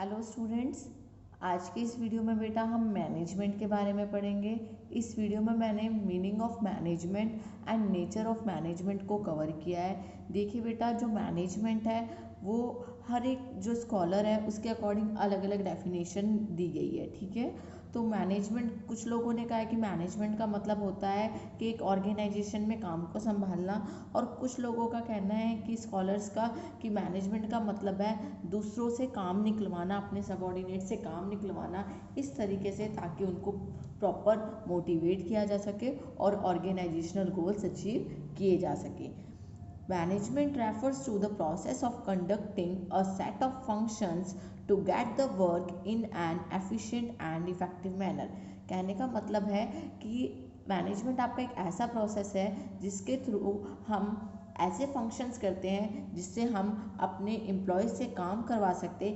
Hello students, आज की इस वीडियो में बेटा हम मैनेजमेंट के बारे में पढ़ेंगे। इस वीडियो में मैंने meaning of management and nature of management को कवर किया है। देखिए बेटा, जो मैनेजमेंट है वो हर एक जो स्कॉलर है उसके अकॉर्डिंग अलग अलग डेफिनेशन दी गई है। ठीक है, तो मैनेजमेंट, कुछ लोगों ने कहा है कि मैनेजमेंट का मतलब होता है कि एक ऑर्गेनाइजेशन में काम को संभालना, और कुछ लोगों का कहना है कि स्कॉलर्स का कि मैनेजमेंट का मतलब है दूसरों से काम निकलवाना, अपने सबॉर्डिनेट से काम निकलवाना इस तरीके से ताकि उनको प्रॉपर मोटिवेट किया जा सके और ऑर्गेनाइजेशनल गोल्स अचीव किए जा सके। Management refers to the process of conducting a set of functions to get the work in an efficient and effective manner। कहने का मतलब है कि मैनेजमेंट आपका एक ऐसा प्रोसेस है जिसके थ्रू हम ऐसे फंक्शंस करते हैं जिससे हम अपने एम्प्लॉयज़ से काम करवा सकते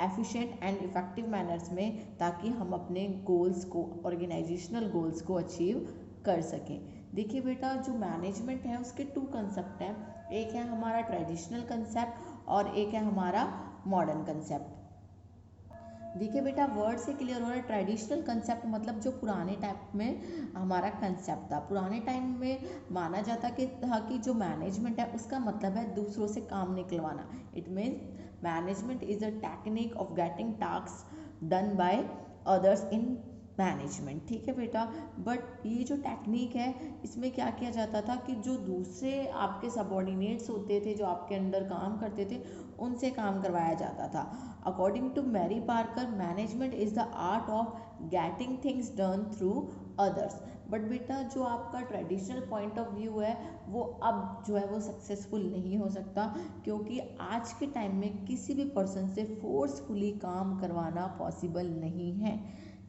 एफिशिएंट एंड इफ़ेक्टिव मैनर्स में, ताकि हम अपने गोल्स को, ऑर्गेनाइजेशनल गोल्स को अचीव कर सकें। देखिए बेटा, जो मैनेजमेंट है उसके टू कंसेप्ट हैं। एक है हमारा ट्रेडिशनल कंसेप्ट और एक है हमारा मॉडर्न कंसेप्ट। देखिए बेटा, वर्ड से क्लियर हो रहा है। ट्रेडिशनल कंसेप्ट मतलब जो पुराने टाइप में हमारा कंसेप्ट था, पुराने टाइम में माना जाता कि था कि जो मैनेजमेंट है उसका मतलब है दूसरों से काम निकलवाना। It means management is a technique of getting task done by others in management. ठीक है बेटा, बट ये जो टेक्निक है इसमें क्या किया जाता था कि जो दूसरे आपके सबॉर्डिनेट्स होते थे, जो आपके अंडर काम करते थे, उनसे काम करवाया जाता था। According to Mary Parker, management is the art of getting things done through others. But बेटा, जो आपका ट्रेडिशनल पॉइंट ऑफ व्यू है वो अब जो है वो सक्सेसफुल नहीं हो सकता, क्योंकि आज के टाइम में किसी भी पर्सन से फोर्सफुली काम करवाना पॉसिबल नहीं है।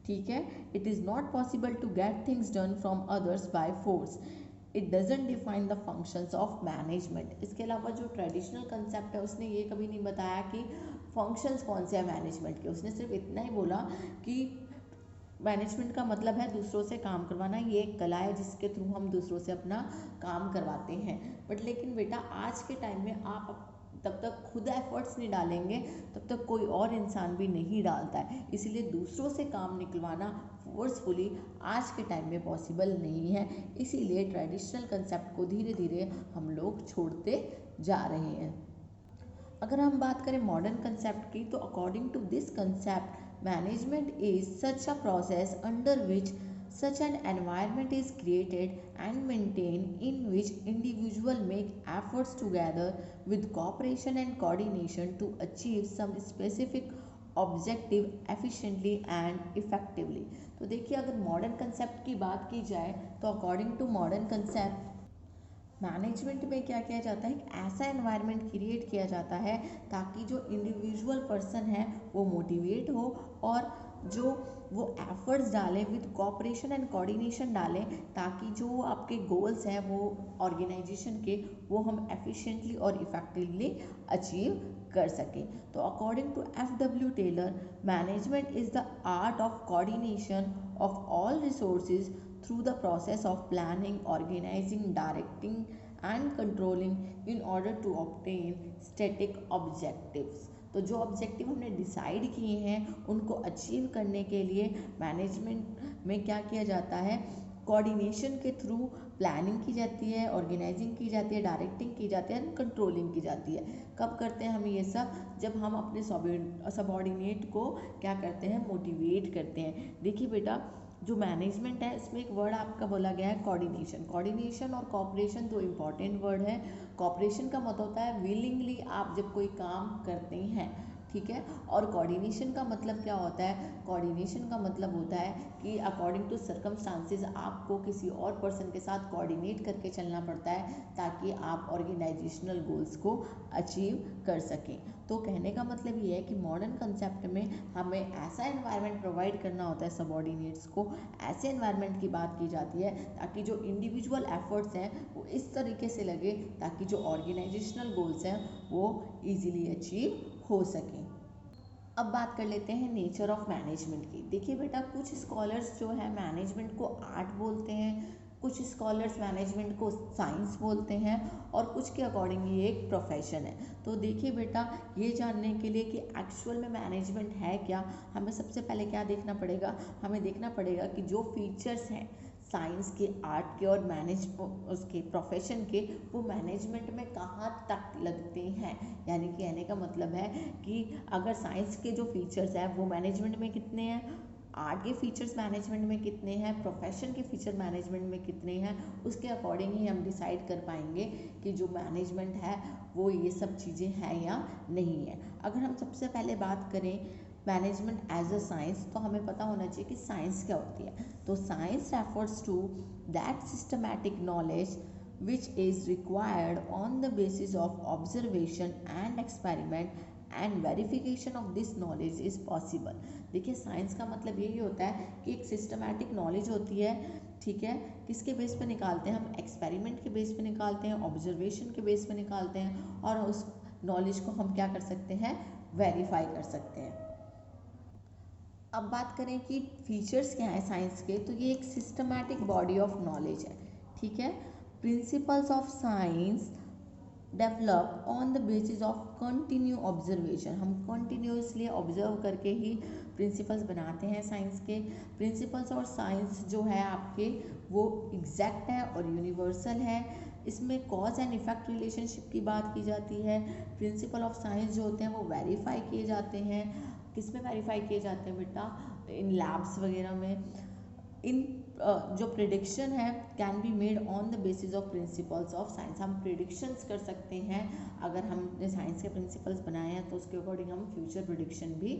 ठीक है, it is not possible to get things done from others by force. It doesn't define the functions of management. इसके अलावा जो ट्रेडिशनल कंसेप्ट है उसने ये कभी नहीं बताया कि फंक्शंस कौन से हैं मैनेजमेंट के। उसने सिर्फ इतना ही बोला कि मैनेजमेंट का मतलब है दूसरों से काम करवाना, ये एक कला है जिसके थ्रू हम दूसरों से अपना काम करवाते हैं। बट लेकिन बेटा, आज के टाइम में आप तब तक खुद एफर्ट्स नहीं डालेंगे तब तक कोई और इंसान भी नहीं डालता है। इसीलिए दूसरों से काम निकलवाना फोर्सफुली आज के टाइम में पॉसिबल नहीं है। इसीलिए ट्रेडिशनल कंसेप्ट को धीरे धीरे हम लोग छोड़ते जा रहे हैं। अगर हम बात करें मॉडर्न कंसेप्ट की, तो according to this concept, management is such a process under which such an environment is created and maintained in which individuals make efforts together with cooperation and coordination to achieve some specific objective efficiently and effectively। तो देखिए, अगर modern concept की बात की जाए तो according to modern concept, management में क्या किया जाता है, एक ऐसा एनवायरनमेंट क्रिएट किया जाता है ताकि जो इंडिविजुअल पर्सन है वो मोटिवेट हो और जो वो एफर्ट्स डालें विद कोऑपरेशन एंड कोऑर्डिनेशन डालें, ताकि जो आपके गोल्स हैं वो ऑर्गेनाइजेशन के, वो हम एफिशिएंटली और इफेक्टिवली अचीव कर सकें। तो according to F W. Taylor, management is the art of coordination of all resources through the process of planning, organizing, directing and controlling in order to obtain static objectives। तो जो objective हमने decide किए हैं उनको achieve करने के लिए management में क्या किया जाता है, कोऑर्डिनेशन के थ्रू प्लानिंग की जाती है, ऑर्गेनाइजिंग की जाती है, डायरेक्टिंग की जाती है एंड कंट्रोलिंग की जाती है। कब करते हैं हम ये सब, जब हम अपने सबॉर्डिनेट को क्या करते हैं, मोटिवेट करते हैं। देखिए बेटा, जो मैनेजमेंट है इसमें एक वर्ड आपका बोला गया है कोऑर्डिनेशन। कोऑर्डिनेशन और कोऑपरेशन दो इम्पॉर्टेंट वर्ड है। कोऑपरेशन का मतलब होता है विलिंगली आप जब कोई काम करते हैं, ठीक है, और कोऑर्डिनेशन का मतलब क्या होता है, कोऑर्डिनेशन का मतलब होता है कि अकॉर्डिंग टू सर्कमस्टांसेस आपको किसी और पर्सन के साथ कोऑर्डिनेट करके चलना पड़ता है ताकि आप ऑर्गेनाइजेशनल गोल्स को अचीव कर सकें। तो कहने का मतलब ये है कि मॉडर्न कंसेप्ट में हमें ऐसा एनवायरनमेंट प्रोवाइड करना होता है सबॉर्डिनेट्स को, ऐसे एनवायरनमेंट की बात की जाती है ताकि जो इंडिविजुअल एफर्ट्स हैं वो इस तरीके से लगे ताकि जो ऑर्गेनाइजेशनल गोल्स हैं वो ईजिली अचीव हो सकें। अब बात कर लेते हैं नेचर ऑफ मैनेजमेंट की। देखिए बेटा, कुछ स्कॉलर्स जो है मैनेजमेंट को आर्ट बोलते हैं, कुछ स्कॉलर्स मैनेजमेंट को साइंस बोलते हैं और कुछ के अकॉर्डिंग ये एक प्रोफेशन है। तो देखिए बेटा, ये जानने के लिए कि एक्चुअल में मैनेजमेंट है क्या, हमें सबसे पहले क्या देखना पड़ेगा, हमें देखना पड़ेगा कि जो फीचर्स हैं साइंस के, आर्ट के और उसके प्रोफेशन के, वो मैनेजमेंट में कहाँ तक लगते हैं। यानी कि कहने का मतलब है कि अगर साइंस के जो फीचर्स हैं वो मैनेजमेंट में कितने हैं, आर्ट के फीचर्स मैनेजमेंट में कितने हैं, प्रोफेशन के फीचर मैनेजमेंट में कितने हैं, उसके अकॉर्डिंग ही हम डिसाइड कर पाएंगे कि जो मैनेजमेंट है वो ये सब चीज़ें हैं या नहीं है। अगर हम सबसे पहले बात करें मैनेजमेंट एज अ साइंस, तो हमें पता होना चाहिए कि साइंस क्या होती है। तो science refers to that systematic knowledge which is required on the basis of observation and experiment and verification of this knowledge is possible। देखिए, साइंस का मतलब यही होता है कि एक सिस्टमैटिक नॉलेज होती है, ठीक है, किसके बेस पे निकालते हैं हम, एक्सपेरिमेंट के बेस पे निकालते हैं, ऑब्जर्वेशन के बेस पे निकालते हैं, और उस नॉलेज को हम क्या कर सकते हैं, वेरीफाई कर सकते हैं। अब बात करें कि फीचर्स क्या हैं साइंस के, तो ये एक सिस्टमैटिक बॉडी ऑफ नॉलेज है, ठीक है। Principles of science develop on the basis of continue observation, हम कंटिन्यूसली ऑब्जर्व करके ही प्रिंसिपल्स बनाते हैं साइंस के। प्रिंसिपल्स और साइंस जो है आपके वो एग्जैक्ट है और यूनिवर्सल है। इसमें कॉज एंड इफेक्ट रिलेशनशिप की बात की जाती है। प्रिंसिपल ऑफ साइंस जो होते हैं वो वेरीफाई किए जाते हैं। किस में वेरीफाई किए जाते हैं बेटा, इन लैब्स वगैरह में। इन जो प्रिडिक्शन है can be made on the basis of principles of science, हम प्रिडिक्शंस कर सकते हैं। अगर हमने साइंस के प्रिंसिपल्स बनाए हैं तो उसके अकॉर्डिंग हम फ्यूचर प्रिडिक्शन भी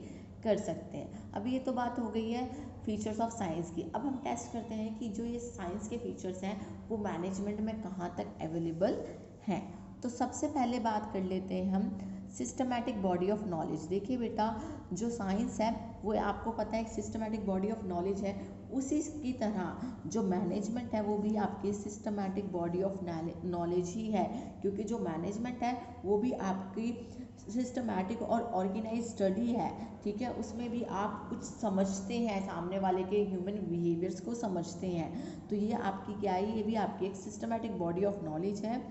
कर सकते हैं। अब ये तो बात हो गई है फीचर्स ऑफ साइंस की। अब हम टेस्ट करते हैं कि जो ये साइंस के फीचर्स हैं वो मैनेजमेंट में कहाँ तक अवेलेबल हैं। तो सबसे पहले बात कर लेते हैं हम सिस्टमैटिक बॉडी ऑफ नॉलेज। देखिए बेटा, जो साइंस है वो आपको पता है एक सिस्टमैटिक बॉडी ऑफ नॉलेज है, उसी की तरह जो मैनेजमेंट है वो भी आपकी सिस्टमैटिक बॉडी ऑफ नॉलेज ही है, क्योंकि जो मैनेजमेंट है वो भी आपकी सिस्टमैटिक और ऑर्गेनाइज स्टडी है, ठीक है। उसमें भी आप कुछ समझते हैं, सामने वाले के ह्यूमन बिहेवियर्स को समझते हैं। तो ये आपकी क्या है, ये भी आपकी एक सिस्टमैटिक बॉडी ऑफ नॉलेज है,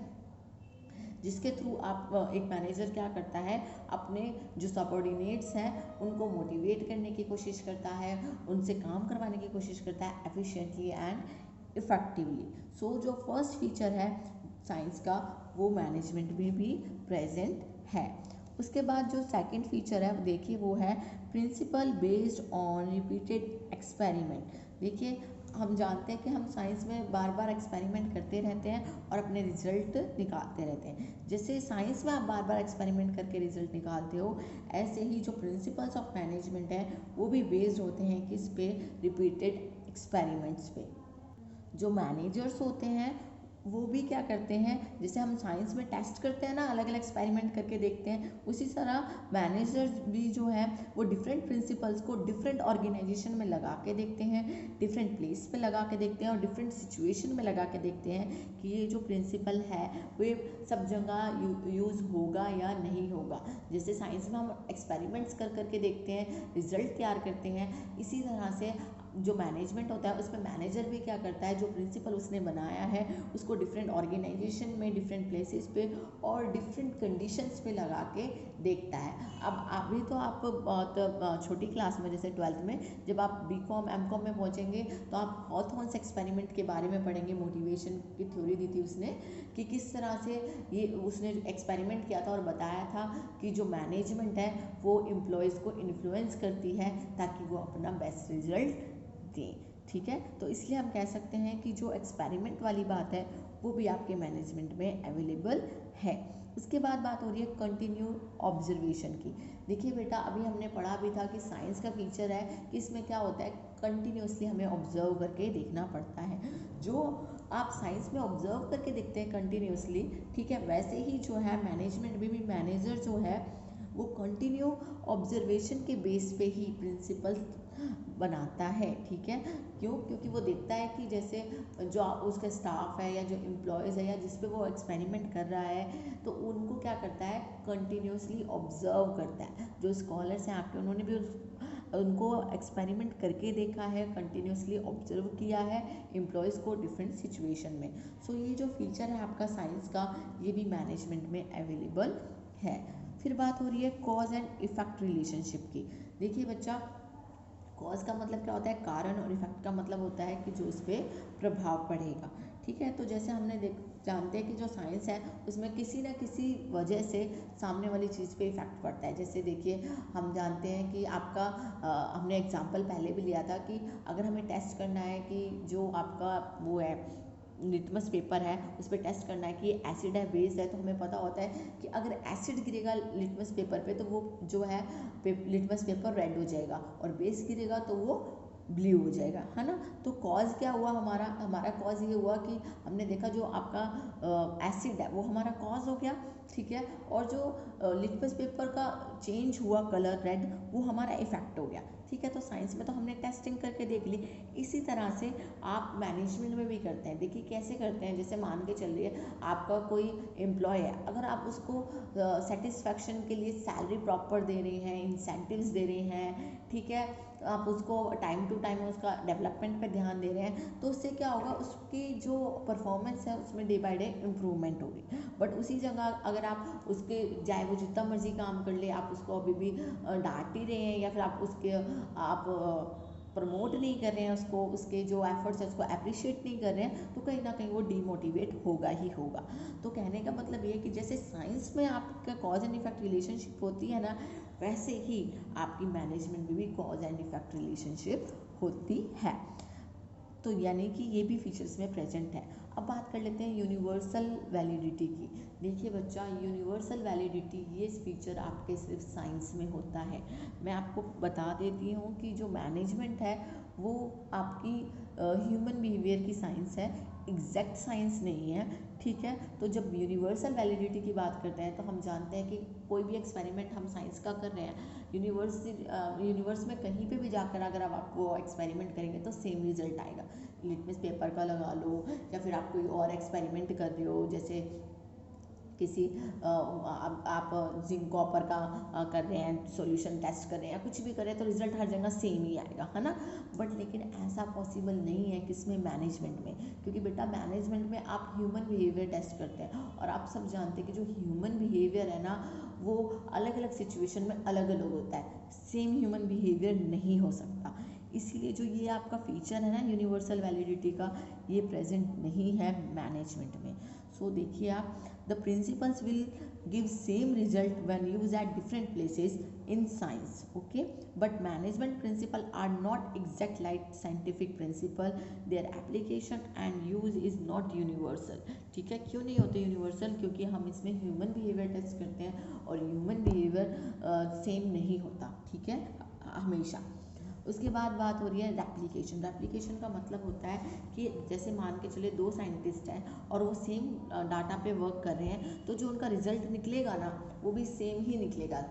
जिसके थ्रू आप एक मैनेजर क्या करता है, अपने जो सबऑर्डिनेट्स हैं उनको मोटिवेट करने की कोशिश करता है, उनसे काम करवाने की कोशिश करता है एफिशिएंटली एंड इफेक्टिवली। सो जो फर्स्ट फीचर है साइंस का वो मैनेजमेंट में भी प्रेजेंट है। उसके बाद जो सेकंड फीचर है देखिए वो है principle based on repeated experiment. देखिए, हम जानते हैं कि हम साइंस में बार बार एक्सपेरिमेंट करते रहते हैं और अपने रिजल्ट निकालते रहते हैं। जैसे साइंस में आप बार बार एक्सपेरिमेंट करके रिजल्ट निकालते हो, ऐसे ही जो प्रिंसिपल्स ऑफ मैनेजमेंट है वो भी बेस्ड होते हैं किस पे, रिपीटेड एक्सपेरिमेंट्स पे। जो मैनेजर्स होते हैं वो भी क्या करते हैं, जैसे हम साइंस में टेस्ट करते हैं ना, अलग अलग एक्सपेरिमेंट करके देखते हैं, उसी तरह मैनेजर्स भी जो है वो डिफरेंट प्रिंसिपल्स को डिफरेंट ऑर्गेनाइजेशन में लगा के देखते हैं, डिफरेंट प्लेस पे लगा के देखते हैं और डिफरेंट सिचुएशन में लगा के देखते हैं कि ये जो प्रिंसिपल है वो सब जगह यूज़ होगा या नहीं होगा। जैसे साइंस में हम एक्सपेरिमेंट्स कर करके देखते हैं, रिजल्ट तैयार करते हैं, इसी तरह से जो मैनेजमेंट होता है उसमें मैनेजर भी क्या करता है, जो प्रिंसिपल उसने बनाया है उसको डिफरेंट ऑर्गेनाइजेशन में, डिफरेंट प्लेसेस पे और डिफरेंट कंडीशंस पे लगा के देखता है। अब अभी तो आप बहुत छोटी क्लास में, जैसे 12th में जब आप बीकॉम एमकॉम में पहुंचेंगे तो आप हॉथॉर्न्स एक्सपेरिमेंट के बारे में पढ़ेंगे। मोटिवेशन की थ्योरी दी थी उसने कि किस तरह से ये उसने एक्सपेरिमेंट किया था और बताया था कि जो मैनेजमेंट है वो एम्प्लॉयज़ को इन्फ्लुएंस करती है ताकि वो अपना बेस्ट रिजल्ट दें, ठीक है। तो इसलिए हम कह सकते हैं कि जो एक्सपेरिमेंट वाली बात है वो भी आपके मैनेजमेंट में अवेलेबल है। उसके बाद बात हो रही है कंटिन्यू ऑब्जर्वेशन की। देखिए बेटा, अभी हमने पढ़ा भी था कि साइंस का फीचर है कि इसमें क्या होता है, कंटिन्यूसली हमें ऑब्जर्व करके देखना पड़ता है। जो आप साइंस में ऑब्जर्व करके देखते हैं कंटिन्यूसली, ठीक है, वैसे ही जो है मैनेजमेंट में भी मैनेजर जो है वो कंटिन्यू ऑब्जर्वेशन के बेस पे ही प्रिंसिपल बनाता है, ठीक है। क्यों? क्योंकि वो देखता है कि जैसे जो उसका स्टाफ है या जो एम्प्लॉयज़ है या जिस पे वो एक्सपेरिमेंट कर रहा है तो उनको क्या करता है, कंटिन्यूसली ऑब्जर्व करता है। जो स्कॉलर्स हैं आपके, उन्होंने भी उनको एक्सपेरिमेंट करके देखा है, कंटिन्यूसली ऑब्जर्व किया है एम्प्लॉयज़ को डिफरेंट सिचुएशन में। सो ये जो फीचर है आपका साइंस का, ये भी मैनेजमेंट में अवेलेबल है। फिर बात हो रही है कॉज एंड इफेक्ट रिलेशनशिप की। देखिए बच्चा, कॉज का मतलब क्या होता है, कारण, और इफेक्ट का मतलब होता है कि जो उस पर प्रभाव पड़ेगा। ठीक है, तो जैसे हमने जानते हैं कि जो साइंस है उसमें किसी न किसी वजह से सामने वाली चीज़ पे इफेक्ट पड़ता है। जैसे देखिए, हम जानते हैं कि आपका हमने एग्जांपल पहले भी लिया था कि अगर हमें टेस्ट करना है कि जो आपका वो है लिटमस पेपर है, उस पर टेस्ट करना है कि ये एसिड है बेस है, तो हमें पता होता है कि अगर एसिड गिरेगा लिटमस पेपर पे तो वो जो है लिटमस पेपर रेड हो जाएगा, और बेस गिरेगा तो वो ब्लू हो जाएगा, है ना। तो कॉज क्या हुआ, हमारा कॉज ये हुआ कि हमने देखा जो आपका एसिड है वो हमारा कॉज हो गया, ठीक है, और जो लिटमस पेपर का चेंज हुआ कलर रेड, वो हमारा इफेक्ट हो गया। ठीक है, तो साइंस में तो हमने टेस्टिंग करके देख ली, इसी तरह से आप मैनेजमेंट में भी करते हैं। देखिए कैसे करते हैं, जैसे मान के चलिए आपका कोई एम्प्लॉय है, अगर आप उसको सेटिस्फैक्शन के लिए सैलरी प्रॉपर दे रहे हैं, इंसेंटिव्स दे रहे हैं, ठीक है, आप उसको टाइम टू टाइम उसका डेवलपमेंट पे ध्यान दे रहे हैं, तो उससे क्या होगा, उसकी जो परफॉर्मेंस है उसमें डे बाय डे इम्प्रूवमेंट होगी। बट उसी जगह अगर आप उसके चाहे वो जितना मर्जी काम कर ले, आप उसको अभी भी डांट ही रहे हैं, या फिर आप उसके आप प्रमोट नहीं कर रहे हैं उसको, उसके जो एफर्ट्स है उसको अप्रिशिएट नहीं कर रहे हैं, तो कहीं ना कहीं वो डीमोटिवेट होगा ही होगा। तो कहने का मतलब ये है कि जैसे साइंस में आपका कॉज एंड इफेक्ट रिलेशनशिप होती है ना, वैसे ही आपकी मैनेजमेंट में भी कॉज एंड इफेक्ट रिलेशनशिप होती है। तो यानी कि ये भी फीचर्स में प्रेजेंट है। अब बात कर लेते हैं यूनिवर्सल वैलिडिटी की। देखिए बच्चा, यूनिवर्सल वैलिडिटी ये फीचर आपके सिर्फ साइंस में होता है। मैं आपको बता देती हूँ कि जो मैनेजमेंट है वो आपकी ह्यूमन बिहेवियर की साइंस है, एग्जैक्ट साइंस नहीं है। ठीक है, तो जब यूनिवर्सल वैलिडिटी की बात करते हैं तो हम जानते हैं कि कोई भी एक्सपेरिमेंट हम साइंस का कर रहे हैं, यूनिवर्स में कहीं पे भी जाकर अगर आप वो एक्सपेरिमेंट करेंगे तो सेम रिजल्ट आएगा। लिटमस पेपर का लगा लो, या फिर आप कोई और एक्सपेरिमेंट कर रहे हो, जैसे किसी आप जिंक कॉपर का कर रहे हैं, सॉल्यूशन टेस्ट कर रहे हैं, या कुछ भी कर रहे हैं, तो रिजल्ट हर जगह सेम ही आएगा, है ना। बट लेकिन ऐसा पॉसिबल नहीं है किसमें, मैनेजमेंट में, क्योंकि बेटा मैनेजमेंट में आप ह्यूमन बिहेवियर टेस्ट करते हैं, और आप सब जानते हैं कि जो ह्यूमन बिहेवियर है ना, वो अलग अलग सिचुएशन में अलग अलग होता है, सेम ह्यूमन बिहेवियर नहीं हो सकता। इसीलिए जो ये आपका फीचर है ना यूनिवर्सल वैलिडिटी का, ये प्रेजेंट नहीं है मैनेजमेंट में। सो देखिए आप, the principles will give same result when used at different places in science, okay, but management principle are not exact like scientific principle, their application and use is not universal। ठीक है, क्यों नहीं होते universal, क्योंकि हम इसमें human behaviour test करते हैं, और ह्यूमन बिहेवियर सेम नहीं होता, ठीक है, हमेशा। उसके बाद बात हो रही है रेप्लिकेशन। रेप्लिकेशन का मतलब होता है कि जैसे मान के चले दो साइंटिस्ट हैं और वो सेम डाटा पे वर्क कर रहे हैं, तो जो उनका रिजल्ट निकलेगा ना, वो भी सेम ही निकलेगा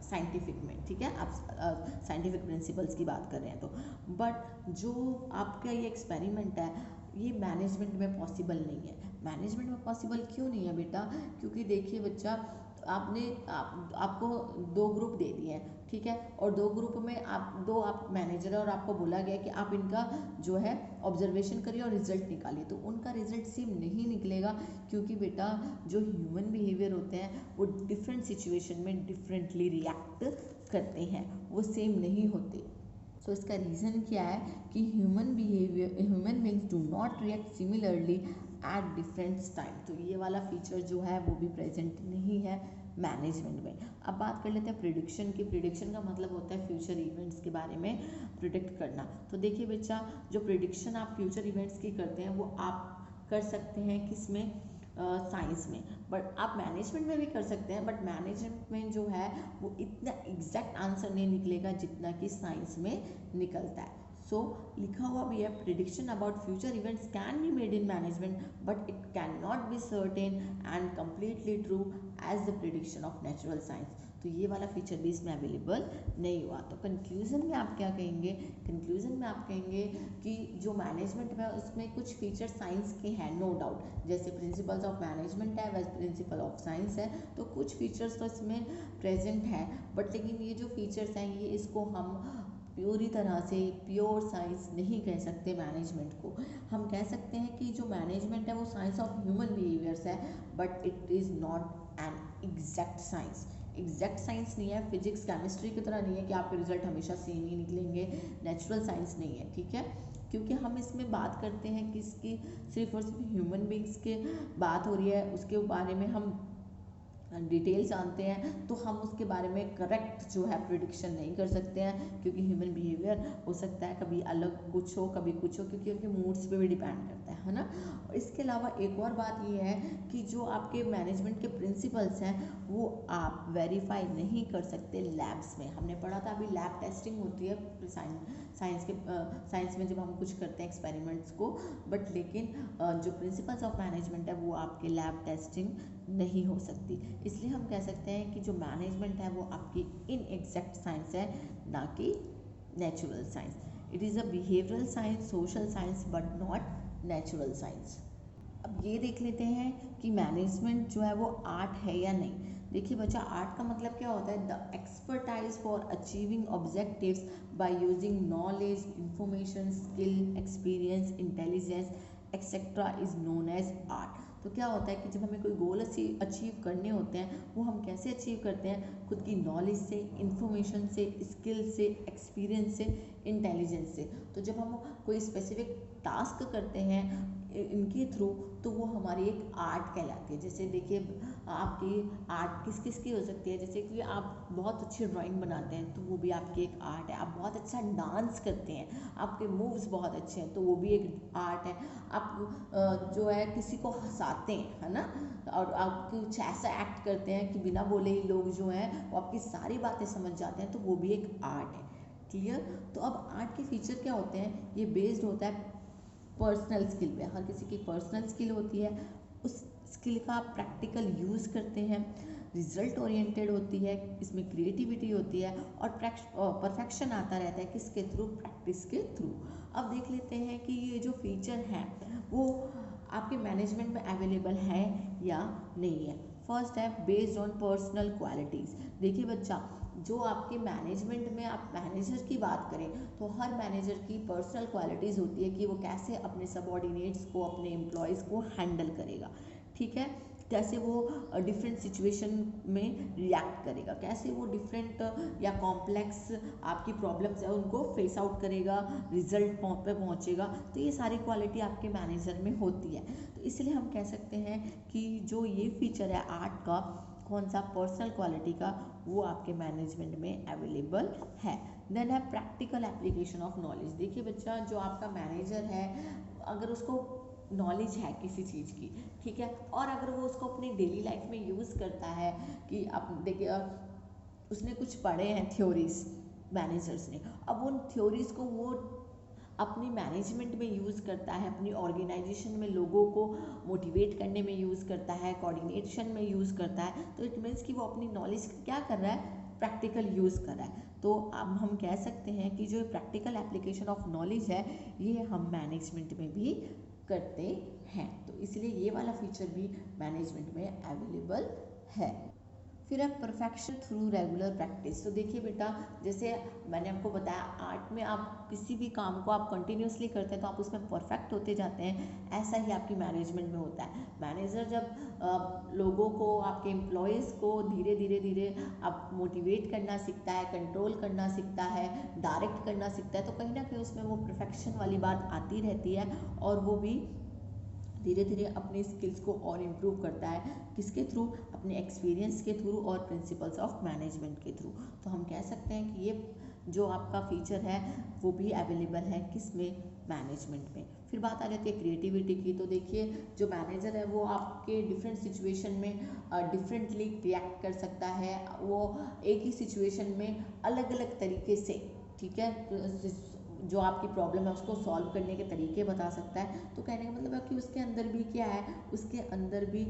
साइंटिफिक में, ठीक है, आप साइंटिफिक प्रिंसिपल्स की बात कर रहे हैं तो। बट जो आपका ये एक्सपेरिमेंट है, ये मैनेजमेंट में पॉसिबल नहीं है। मैनेजमेंट में पॉसिबल क्यों नहीं है बेटा, क्योंकि देखिए बच्चा, आपको दो ग्रुप दे दिए हैं, ठीक है, और दो ग्रुप में आप मैनेजर है, और आपको बोला गया कि आप इनका जो है ऑब्जर्वेशन करिए और रिजल्ट निकालिए, तो उनका रिजल्ट सेम नहीं निकलेगा, क्योंकि बेटा जो ह्यूमन बिहेवियर होते हैं वो डिफरेंट सिचुएशन में डिफरेंटली रिएक्ट करते हैं, वो सेम नहीं होते। सो इसका रीज़न क्या है कि human beings do not react similarly at different time. तो ये वाला फीचर जो है वो भी प्रेजेंट नहीं है मैनेजमेंट में। अब बात कर लेते हैं प्रिडिक्शन की। प्रिडिक्शन का मतलब होता है फ्यूचर इवेंट्स के बारे में प्रिडिक्ट करना। तो देखिए बच्चा, जो प्रिडिक्शन आप फ्यूचर इवेंट्स की करते हैं वो आप कर सकते हैं किसमें, साइंस में, बट आप मैनेजमेंट में भी कर सकते हैं, बट मैनेजमेंट में जो है वो इतना एग्जैक्ट आंसर नहीं निकलेगा जितना कि साइंस में निकलता है। सो लिखा हुआ भी है, prediction about future events can be made in management but it can not be certain and completely true as the prediction of natural science. तो ये वाला फीचर भी इसमें अवेलेबल नहीं हुआ। तो कंक्लूजन में आप क्या कहेंगे, कंक्लूजन में आप कहेंगे कि जो मैनेजमेंट में उसमें कुछ फीचर साइंस के हैं, नो डाउट, जैसे प्रिंसिपल्स ऑफ मैनेजमेंट है वैसे प्रिंसिपल ऑफ साइंस है, तो कुछ फीचर्स तो इसमें प्रेजेंट है, बट लेकिन ये जो फीचर्स हैं ये इसको हम पूरी तरह से प्योर साइंस नहीं कह सकते मैनेजमेंट को। हम कह सकते हैं कि जो मैनेजमेंट है वो साइंस ऑफ ह्यूमन बिहेवियर्स है, but it is not an exact science. Exact science नहीं है, फिजिक्स केमिस्ट्री की तरह नहीं है कि आपके रिजल्ट हमेशा सेम ही निकलेंगे। नेचुरल साइंस नहीं है, ठीक है, क्योंकि हम इसमें बात करते हैं कि इसकी सिर्फ और सिर्फ ह्यूमन बींग्स की बात हो रही है, उसके बारे में हम डिटेल जानते हैं, तो हम उसके बारे में करेक्ट जो है प्रिडिक्शन नहीं कर सकते हैं, क्योंकि ह्यूमन बिहेवियर हो सकता है कभी अलग कुछ हो कभी कुछ हो, क्योंकि उनके मूड्स पे भी डिपेंड करता है ना। और इसके अलावा एक और बात ये है कि जो आपके मैनेजमेंट के प्रिंसिपल्स हैं वो आप वेरीफाई नहीं कर सकते लैब्स में। हमने पढ़ा था अभी लैब टेस्टिंग होती है साइंस में जब हम कुछ करते हैं एक्सपेरिमेंट्स को, बट लेकिन जो प्रिंसिपल्स ऑफ मैनेजमेंट है वो आपके लैब टेस्टिंग नहीं हो सकती। इसलिए हम कह सकते हैं कि जो मैनेजमेंट है वो आपकी इनएग्जैक्ट साइंस है, ना कि natural science. It is a behavioural science, social science, but not natural science. अब ये देख लेते हैं कि मैनेजमेंट जो है वो आर्ट है या नहीं। देखिए बच्चा, आर्ट का मतलब क्या होता है? The expertise for achieving objectives by using knowledge, information, skill, experience, intelligence etcetera is known as art. तो क्या होता है कि जब हमें कोई गोल अचीव करने होते हैं, वो हम कैसे अचीव करते हैं? खुद की नॉलेज से, इंफॉर्मेशन से, स्किल से, एक्सपीरियंस से, इंटेलिजेंस से। तो जब हम कोई स्पेसिफिक टास्क करते हैं इनके थ्रू, तो वो हमारी एक आर्ट कहलाती है। जैसे देखिए, आपकी आर्ट किस किस की हो सकती है? जैसे कि आप बहुत अच्छी ड्राइंग बनाते हैं तो वो भी आपकी एक आर्ट है। आप बहुत अच्छा डांस करते हैं, आपके मूव्स बहुत अच्छे हैं, तो वो भी एक आर्ट है। आप जो है किसी को हंसाते हैं, है ना, और आप कुछ ऐसा एक्ट करते हैं कि बिना बोले ही लोग जो हैं वो आपकी सारी बातें समझ जाते हैं, तो वो भी एक आर्ट है। क्लियर? तो अब आर्ट के फीचर क्या होते हैं? ये बेस्ड होता है पर्सनल स्किल पे। हर किसी की पर्सनल स्किल होती है, उस स्किल का आप प्रैक्टिकल यूज़ करते हैं, रिजल्ट ओरिएंटेड होती है, इसमें क्रिएटिविटी होती है, और परफेक्शन आता रहता है किसके थ्रू? प्रैक्टिस के थ्रू। अब देख लेते हैं कि ये जो फीचर हैं वो आपके मैनेजमेंट में अवेलेबल है या नहीं है। फर्स्ट है बेस्ड ऑन पर्सनल क्वालिटीज़। देखिए बच्चा, जो आपके मैनेजमेंट में आप मैनेजर की बात करें तो हर मैनेजर की पर्सनल क्वालिटीज़ होती है कि वो कैसे अपने सबऑर्डिनेट्स को, अपने एम्प्लॉयज़ को हैंडल करेगा, ठीक है, कैसे वो डिफरेंट सिचुएशन में रिएक्ट करेगा, कैसे वो डिफरेंट या कॉम्प्लेक्स आपकी प्रॉब्लम्स है उनको फेस आउट करेगा, रिजल्ट पे पहुंचेगा। तो ये सारी क्वालिटी आपके मैनेजर में होती है। तो इसलिए हम कह सकते हैं कि जो ये फीचर है आर्ट का, कौन सा? पर्सनल क्वालिटी का, वो आपके मैनेजमेंट में अवेलेबल है। देन है प्रैक्टिकल एप्लीकेशन ऑफ नॉलेज। देखिए बच्चा, जो आपका मैनेजर है अगर उसको नॉलेज है किसी चीज़ की, ठीक है, और अगर वो उसको अपनी डेली लाइफ में यूज़ करता है कि आप देखिए उसने कुछ पढ़े हैं थ्योरीज मैनेजर्स ने, अब उन थ्योरीज को वो अपनी मैनेजमेंट में यूज़ करता है, अपनी ऑर्गेनाइजेशन में लोगों को मोटिवेट करने में यूज़ करता है, कोऑर्डिनेशन में यूज़ करता है, तो इट मीन्स कि वो अपनी नॉलेज क्या कर रहा है? प्रैक्टिकल यूज़ कर रहा है। तो अब हम कह सकते हैं कि जो प्रैक्टिकल एप्लीकेशन ऑफ नॉलेज है ये हम मैनेजमेंट में भी करते हैं, तो इसलिए ये वाला फीचर भी मैनेजमेंट में अवेलेबल है। फिर है परफेक्शन थ्रू रेगुलर प्रैक्टिस। तो देखिए बेटा, जैसे मैंने आपको बताया आर्ट में आप किसी भी काम को आप कंटिन्यूसली करते हैं तो आप उसमें परफेक्ट होते जाते हैं, ऐसा ही आपकी मैनेजमेंट में होता है। मैनेजर जब लोगों को, आपके एम्प्लॉयज़ को धीरे धीरे धीरे आप मोटिवेट करना सीखता है, कंट्रोल करना सीखता है, डायरेक्ट करना सीखता है, तो कहीं ना कहीं उसमें वो परफेक्शन वाली बात आती रहती है, और वो भी धीरे धीरे अपनी स्किल्स को और इम्प्रूव करता है। किसके थ्रू? अपने एक्सपीरियंस के थ्रू और प्रिंसिपल्स ऑफ मैनेजमेंट के थ्रू। तो हम कह सकते हैं कि ये जो आपका फीचर है वो भी अवेलेबल है किसमें? मैनेजमेंट में। फिर बात आ जाती है क्रिएटिविटी की। तो देखिए, जो मैनेजर है वो आपके डिफरेंट सिचुएशन में डिफरेंटली रिएक्ट कर सकता है, वो एक ही सिचुएशन में अलग अलग तरीके से, ठीक है, जो आपकी प्रॉब्लम है उसको सॉल्व करने के तरीके बता सकता है। तो कहने का मतलब है कि उसके अंदर भी क्या है? उसके अंदर भी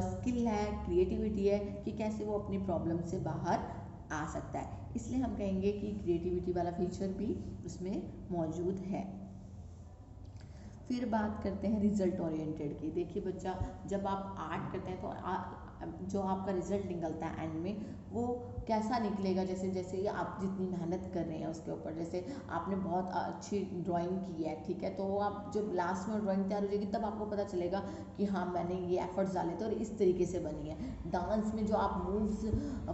स्किल है, क्रिएटिविटी है कि कैसे वो अपनी प्रॉब्लम से बाहर आ सकता है। इसलिए हम कहेंगे कि क्रिएटिविटी वाला फीचर भी उसमें मौजूद है। फिर बात करते हैं रिजल्ट ओरिएंटेड की। देखिए बच्चा, जब आप आर्ट करते हैं तो जो आपका रिजल्ट निकलता है एंड में वो कैसा निकलेगा। जैसे जैसे आप जितनी मेहनत कर रहे हैं उसके ऊपर, जैसे आपने बहुत अच्छी ड्राइंग की है, ठीक है, तो आप जब लास्ट में ड्राइंग तैयार हो जाएगी तब आपको पता चलेगा कि हाँ मैंने ये एफर्ट्स डाले थे और इस तरीके से बनी है। डांस में जो आप मूव्स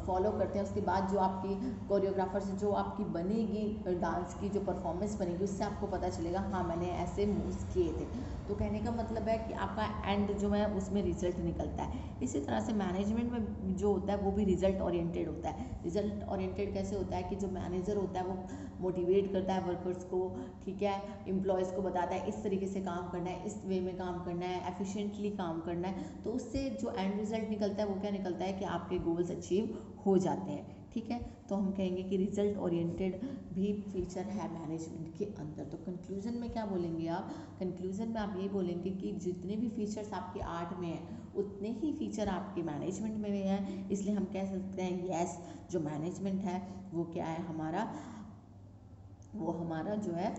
फॉलो करते हैं उसके बाद जो आपकी कोरियोग्राफर से जो आपकी बनेगी डांस की जो परफॉर्मेंस बनेगी उससे आपको पता चलेगा हाँ मैंने ऐसे मूव्स किए थे। तो कहने का मतलब है कि आपका एंड जो है उसमें रिजल्ट निकलता है। इसी तरह से मैनेजमेंट में जो होता है वो भी रिजल्ट ओरिएंटेड होता है। रिजल्ट ओरिएंटेड कैसे होता है कि जो मैनेजर होता है वो मोटिवेट करता है वर्कर्स को, ठीक है, एम्प्लॉयज़ को बताता है इस तरीके से काम करना है, इस वे में काम करना है, एफिशिएंटली काम करना है। तो उससे जो एंड रिजल्ट निकलता है वो क्या निकलता है कि आपके गोल्स अचीव हो जाते हैं, ठीक है। तो हम कहेंगे कि रिजल्ट ओरिएंटेड भी फीचर है मैनेजमेंट के अंदर। तो कंक्लूजन में क्या बोलेंगे आप? कंक्लूजन में आप ये बोलेंगे कि जितने भी फीचर्स आपके आर्ट में हैं उतने ही फीचर आपके मैनेजमेंट में भी हैं। इसलिए हम कह सकते हैं यस, जो मैनेजमेंट है वो क्या है हमारा, वो हमारा जो है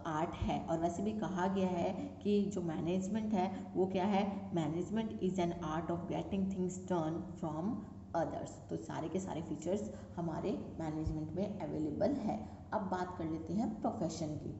आर्ट है। और वैसे भी कहा गया है कि जो मैनेजमेंट है वो क्या है, management is an art of getting things done from others. तो सारे के सारे फीचर्स हमारे मैनेजमेंट में अवेलेबल है। अब बात कर लेते हैं प्रोफेशन की।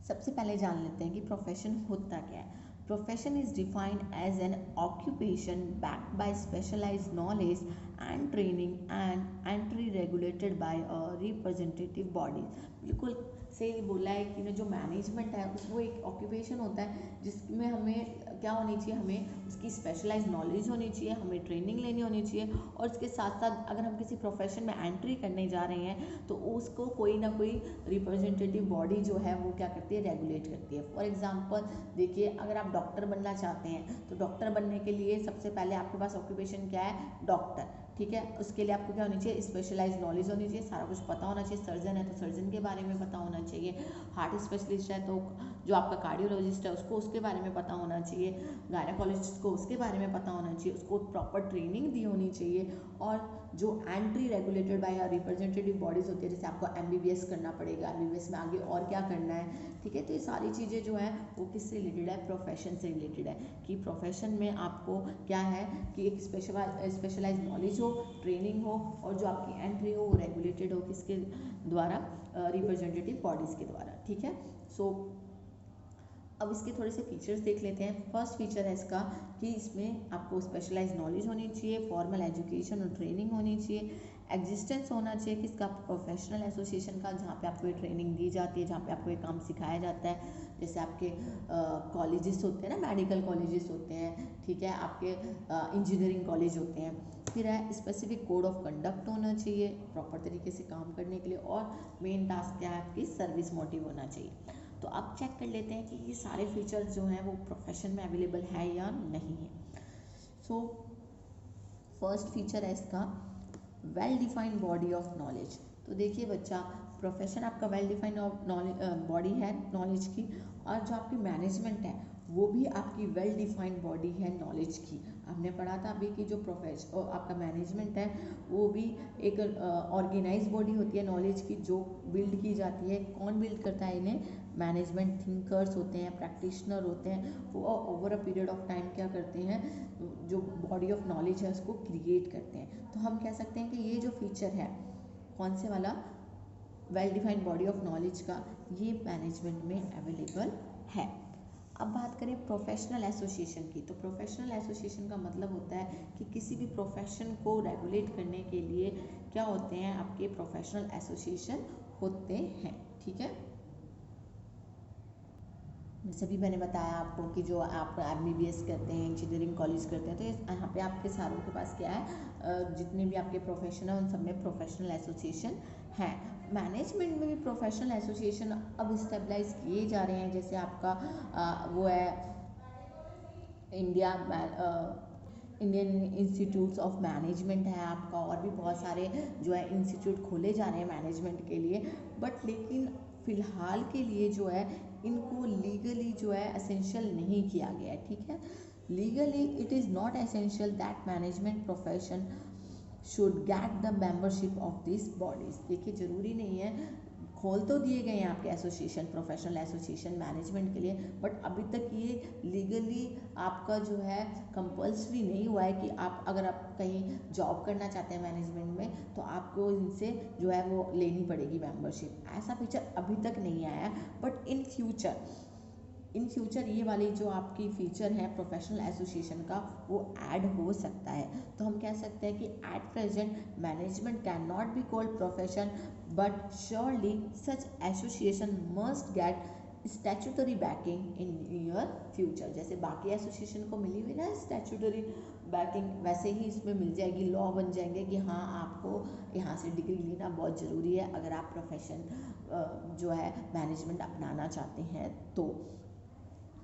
सबसे पहले जान लेते हैं कि प्रोफेशन होता क्या है। Profession is defined as an occupation backed by specialised knowledge and training and entry regulated by a representative body. बिल्कुल सही बोला है कि जो मैनेजमेंट है वो एक ऑक्यूपेशन होता है जिसमें हमें क्या होनी चाहिए, हमें उसकी स्पेशलाइज्ड नॉलेज होनी चाहिए, हमें ट्रेनिंग लेनी होनी चाहिए, और इसके साथ साथ अगर हम किसी प्रोफेशन में एंट्री करने जा रहे हैं तो उसको कोई ना कोई रिप्रेजेंटेटिव बॉडी जो है वो क्या करती है, रेगुलेट करती है। फॉर एग्जांपल देखिए, अगर आप डॉक्टर बनना चाहते हैं तो डॉक्टर बनने के लिए सबसे पहले आपके पास ऑक्यूपेशन क्या है, डॉक्टर, ठीक है। उसके लिए आपको क्या होनी चाहिए, स्पेशलाइज्ड नॉलेज होनी चाहिए, सारा कुछ पता होना चाहिए। सर्जन है तो सर्जन के बारे में पता होना चाहिए, हार्ट स्पेशलिस्ट है तो जो आपका कार्डियोलॉजिस्ट है उसको उसके बारे में पता होना चाहिए, गायनेकोलॉजिस्ट को उसके बारे में पता होना चाहिए, उसको प्रॉपर ट्रेनिंग दी होनी चाहिए। और जो entry regulated bye representative bodies होती है, जैसे आपको एमबीबीएस करना पड़ेगा, एमबीबीएस में आगे और क्या करना है, ठीक है। तो ये सारी चीज़ें जो है वो किससे रिलेटेड है, प्रोफेशन से रिलेटेड है। कि प्रोफेशन में आपको क्या है कि एक स्पेशलाइज नॉलेज हो, ट्रेनिंग हो, और जो आपकी एंट्री हो वो रेगुलेटेड हो किसके द्वारा, रिप्रेजेंटेटिव बॉडीज़ के द्वारा, ठीक है। सो अब इसके थोड़े से फीचर्स देख लेते हैं। फर्स्ट फीचर है इसका कि इसमें आपको स्पेशलाइज नॉलेज होनी चाहिए, फॉर्मल एजुकेशन और ट्रेनिंग होनी चाहिए, एग्जिस्टेंस होना चाहिए किसका, प्रोफेशनल एसोसिएशन का, जहाँ पे आपको ये ट्रेनिंग दी जाती है, जहाँ पे आपको ये काम सिखाया जाता है। जैसे आपके कॉलेजेस होते हैं ना, मेडिकल कॉलेजेस होते हैं, ठीक है, आपके इंजीनियरिंग कॉलेज होते हैं। फिर है स्पेसिफिक कोड ऑफ कंडक्ट होना चाहिए प्रॉपर तरीके से काम करने के लिए, और मेन टास्क क्या है आपकी, सर्विस मोटिव होना चाहिए। तो अब चेक कर लेते हैं कि ये सारे फीचर्स जो हैं वो प्रोफेशन में अवेलेबल है या नहीं है। सो फर्स्ट फीचर है इसका well defined body of knowledge. तो देखिए बच्चा, प्रोफेशन आपका वेल डिफाइंड बॉडी है नॉलेज की, और जो आपकी मैनेजमेंट है वो भी आपकी वेल डिफाइंड बॉडी है नॉलेज की। हमने पढ़ा था अभी कि जो आपका मैनेजमेंट है वो भी एक ऑर्गेनाइज बॉडी होती है नॉलेज की, जो बिल्ड की जाती है। कौन बिल्ड करता है इन्हें, मैनेजमेंट थिंकर्स होते हैं, प्रैक्टिशनर होते हैं, वो over a period of time क्या करते हैं, जो बॉडी ऑफ नॉलेज है उसको क्रिएट करते हैं। तो हम कह सकते हैं कि ये जो फीचर है कौन से वाला, well defined body of knowledge का, ये मैनेजमेंट में अवेलेबल है। अब बात करें प्रोफेशनल एसोसिएशन की। तो प्रोफेशनल एसोसिएशन का मतलब होता है कि किसी भी प्रोफेशन को रेगुलेट करने के लिए क्या होते हैं, आपके प्रोफेशनल एसोसिएशन होते हैं, ठीक है। जैसे भी मैंने बताया आपको कि जो आप एमबीबीएस करते हैं, इंजीनियरिंग कॉलेज करते हैं, तो यहाँ पे आपके सारों के पास क्या है, जितने भी आपके प्रोफेशन है उन सब में प्रोफेशनल एसोसिएशन हैं। मैनेजमेंट में भी प्रोफेशनल एसोसिएशन अब स्टेबलाइज किए जा रहे हैं। जैसे आपका वो है इंडियन इंस्टीट्यूट्स ऑफ मैनेजमेंट है आपका, और भी बहुत सारे जो है इंस्टीट्यूट खोले जा रहे हैं मैनेजमेंट के लिए। बट लेकिन फ़िलहाल के लिए जो है इनको लीगली जो है एसेंशियल नहीं किया गया है, ठीक है। Legally it is not essential that management profession should get the membership of this bodies. देखिए ज़रूरी नहीं है खोल तो दिए गए हैं आपके एसोसिएशन, प्रोफेशनल एसोसिएशन मैनेजमेंट के लिए, बट अभी तक ये लीगली आपका जो है कंपल्सरी नहीं हुआ है कि आप अगर आप कहीं जॉब करना चाहते हैं मैनेजमेंट में तो आपको इनसे जो है वो लेनी पड़ेगी मेंबरशिप। ऐसा फीचर अभी तक नहीं आया है, बट इन फ्यूचर ये वाली जो आपकी फीचर है प्रोफेशनल एसोसिएशन का वो ऐड हो सकता है। तो हम कह सकते हैं कि at present management can not be called profession, but surely such association must get statutory banking in near future. जैसे बाकी एसोसिएशन को मिली हुई ना स्टैट्यूटरी बैकिंग, वैसे ही इसमें मिल जाएगी, लॉ बन जाएंगे कि हाँ आपको यहाँ से डिग्री लेना बहुत ज़रूरी है अगर आप प्रोफेशन जो है मैनेजमेंट अपनाना चाहते हैं तो।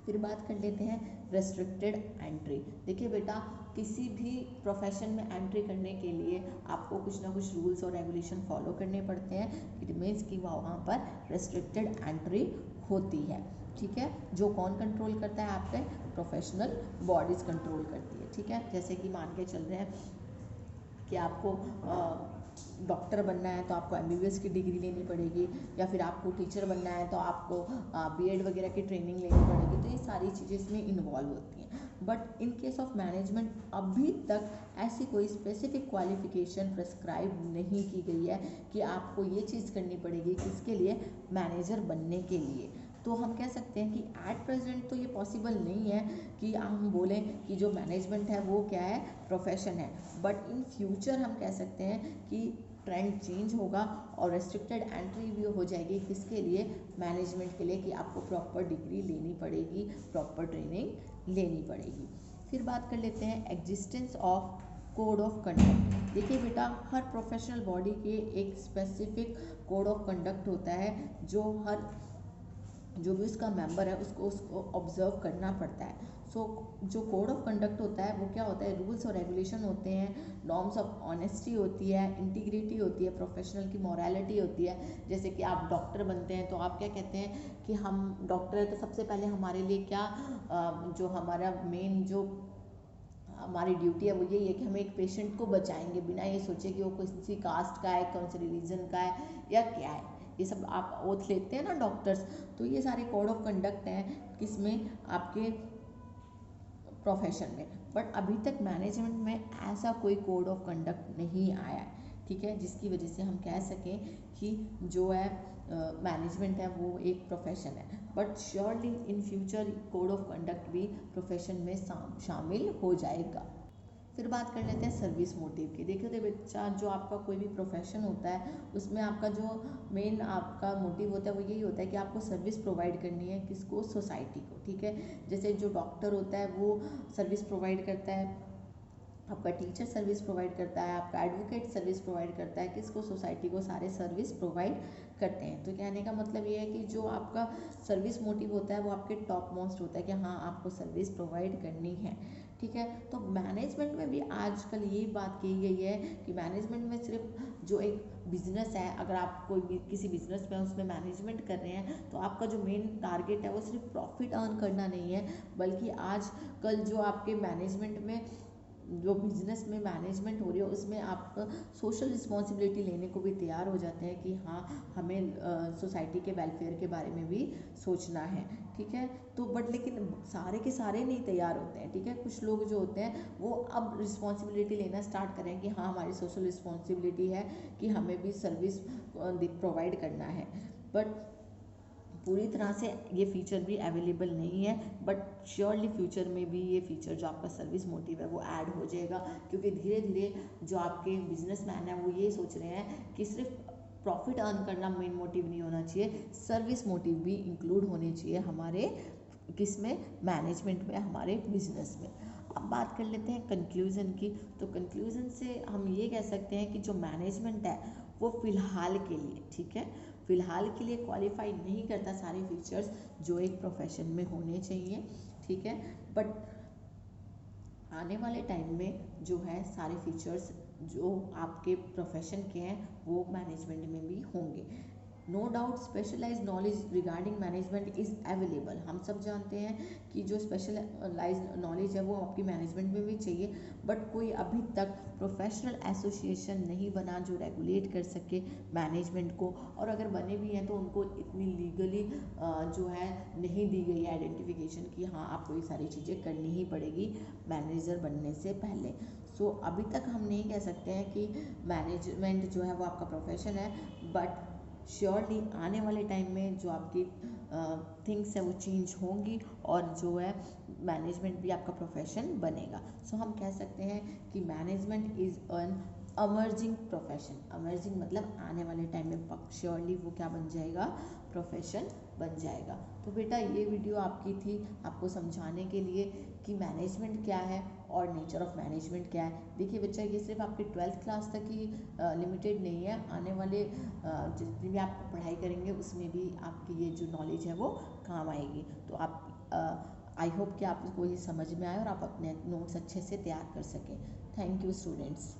फिर बात कर लेते हैं रेस्ट्रिक्टेड एंट्री। देखिए बेटा, किसी भी प्रोफेशन में एंट्री करने के लिए आपको कुछ ना कुछ रूल्स और रेगुलेशन फॉलो करने पड़ते हैं। इट मीन्स कि वहाँ पर रेस्ट्रिक्टेड एंट्री होती है, ठीक है। जो कौन कंट्रोल करता है? आपके प्रोफेशनल बॉडीज़ कंट्रोल करती है, ठीक है। जैसे कि मान के चल रहे हैं कि आपको डॉक्टर बनना है तो आपको एमबीबीएस की डिग्री लेनी पड़ेगी, या फिर आपको टीचर बनना है तो आपको बीएड वगैरह की ट्रेनिंग लेनी पड़ेगी। तो ये सारी चीज़ें इसमें इन्वॉल्व होती हैं। But in case of management अभी तक ऐसी कोई स्पेसिफिक क्वालिफिकेशन प्रेस्क्राइब नहीं की गई है कि आपको ये चीज़ करनी पड़ेगी किसके लिए? मैनेजर बनने के लिए। तो हम कह सकते हैं कि एट प्रेजेंट तो ये पॉसिबल नहीं है कि हम बोलें कि जो मैनेजमेंट है वो क्या है? प्रोफेशन है। बट इन फ्यूचर हम कह सकते हैं कि ट्रेंड चेंज होगा और रेस्ट्रिक्टेड एंट्री भी हो जाएगी किसके लिए? मैनेजमेंट के लिए, कि आपको प्रॉपर डिग्री लेनी पड़ेगी, प्रॉपर ट्रेनिंग लेनी पड़ेगी। फिर बात कर लेते हैं existence of code of conduct. देखिए बेटा, हर प्रोफेशनल बॉडी के एक स्पेसिफिक कोड ऑफ कंडक्ट होता है जो भी उसका मेंबर है उसको ऑब्जर्व करना पड़ता है। सो जो कोड ऑफ कंडक्ट होता है वो क्या होता है? रूल्स और रेगुलेशन होते हैं, नॉर्म्स ऑफ ऑनेस्टी होती है, इंटीग्रिटी होती है, प्रोफेशनल की मॉरलिटी होती है। जैसे कि आप डॉक्टर बनते हैं तो आप क्या कहते हैं कि हम डॉक्टर है तो सबसे पहले हमारे लिए क्या जो हमारा मेन जो हमारी ड्यूटी है वो यही है कि हम एक पेशेंट को बचाएंगे, बिना ये सोचे कि वो किसी कास्ट का है, कौन से रिलीजन का है या क्या है। ये सब आप ओथ लेते हैं ना डॉक्टर्स, तो ये सारे कोड ऑफ कंडक्ट हैं किसमें? आपके प्रोफेशन में। बट अभी तक मैनेजमेंट में ऐसा कोई कोड ऑफ कंडक्ट नहीं आया है, ठीक है, जिसकी वजह से हम कह सकें कि जो है मैनेजमेंट है वो एक प्रोफेशन है। But surely in future code of conduct भी प्रोफेशन में शामिल हो जाएगा। फिर बात कर लेते हैं सर्विस मोटिव की। देखिए तो बच्चा, जो आपका कोई भी प्रोफेशन होता है उसमें आपका जो मेन आपका मोटिव होता है वो यही होता है कि आपको सर्विस प्रोवाइड करनी है किसको? सोसाइटी को, ठीक है। जैसे जो डॉक्टर होता है वो सर्विस प्रोवाइड करता है, आपका टीचर सर्विस प्रोवाइड करता है, आपका एडवोकेट सर्विस प्रोवाइड करता है किसको? सोसाइटी को। सारे सर्विस प्रोवाइड करते हैं। तो कहने का मतलब ये है कि जो आपका सर्विस मोटिव होता है वो आपके टॉप मोस्ट होता है कि हाँ आपको सर्विस प्रोवाइड करनी है, ठीक है। तो मैनेजमेंट में भी आजकल यही बात कही गई है कि मैनेजमेंट में सिर्फ जो एक बिजनेस है, अगर आप कोई भी किसी बिजनेस में उसमें मैनेजमेंट कर रहे हैं तो आपका जो मेन टारगेट है वो सिर्फ प्रॉफिट अर्न करना नहीं है, बल्कि आजकल जो आपके मैनेजमेंट में जो बिजनेस में मैनेजमेंट हो रही है उसमें आप सोशल रिस्पॉन्सिबिलिटी लेने को भी तैयार हो जाते हैं कि हाँ हमें सोसाइटी के वेलफेयर के बारे में भी सोचना है, ठीक है। तो बट लेकिन सारे के सारे नहीं तैयार होते हैं, ठीक है। कुछ लोग जो होते हैं वो अब रिस्पॉन्सिबिलिटी लेना स्टार्ट करें कि हाँ हमारी सोशल रिस्पॉन्सिबिलिटी है कि हमें भी सर्विस प्रोवाइड करना है। बट पूरी तरह से ये फीचर भी अवेलेबल नहीं है, बट श्योरली फ्यूचर में भी ये फीचर जो आपका सर्विस मोटिव है वो ऐड हो जाएगा, क्योंकि धीरे धीरे जो आपके बिजनेसमैन हैं वो ये सोच रहे हैं कि सिर्फ प्रॉफिट अर्न करना मेन मोटिव नहीं होना चाहिए, सर्विस मोटिव भी इंक्लूड होने चाहिए हमारे किसमें? मैनेजमेंट में, हमारे बिजनेस में। अब बात कर लेते हैं कंक्लूज़न की। तो कंक्लूज़न से हम ये कह सकते हैं कि जो मैनेजमेंट है वो फ़िलहाल के लिए, ठीक है, फ़िलहाल के लिए क्वालिफाई नहीं करता सारे फीचर्स जो एक प्रोफेशन में होने चाहिए, ठीक है। बट आने वाले टाइम में जो है सारे फीचर्स जो आपके प्रोफेशन के हैं वो मैनेजमेंट में भी होंगे। No doubt specialise knowledge regarding management is available. हम सब जानते हैं कि जो स्पेशलाइज नॉलेज है वो आपकी मैनेजमेंट में भी चाहिए, बट कोई अभी तक प्रोफेशनल एसोसिएशन नहीं बना जो रेगुलेट कर सके मैनेजमेंट को, और अगर बने भी हैं तो उनको इतनी लीगली जो है नहीं दी गई है आइडेंटिफिकेशन कि हाँ आपको ये सारी चीज़ें करनी ही पड़ेगी मैनेजर बनने से पहले। सो अभी तक हम नहीं कह सकते हैं कि मैनेजमेंट जो है वो आपका प्रोफेशन है, बट श्योरली आने वाले टाइम में जो आपकी थिंग्स है वो चेंज होंगी और जो है मैनेजमेंट भी आपका प्रोफेशन बनेगा। सो हम कह सकते हैं कि management is an emerging profession. Emerging मतलब आने वाले टाइम में श्योरली वो क्या बन जाएगा, प्रोफेशन बन जाएगा। तो बेटा ये वीडियो आपकी थी आपको समझाने के लिए कि मैनेजमेंट क्या है और नेचर ऑफ मैनेजमेंट क्या है। देखिए बच्चा, ये सिर्फ आपके 12th क्लास तक ही लिमिटेड नहीं है, आने वाले जितनी भी आप पढ़ाई करेंगे उसमें भी आपकी ये जो नॉलेज है वो काम आएगी। तो आप आई होप कि आपको ये समझ में आए और आप अपने नोट्स अच्छे से तैयार कर सकें। Thank you students.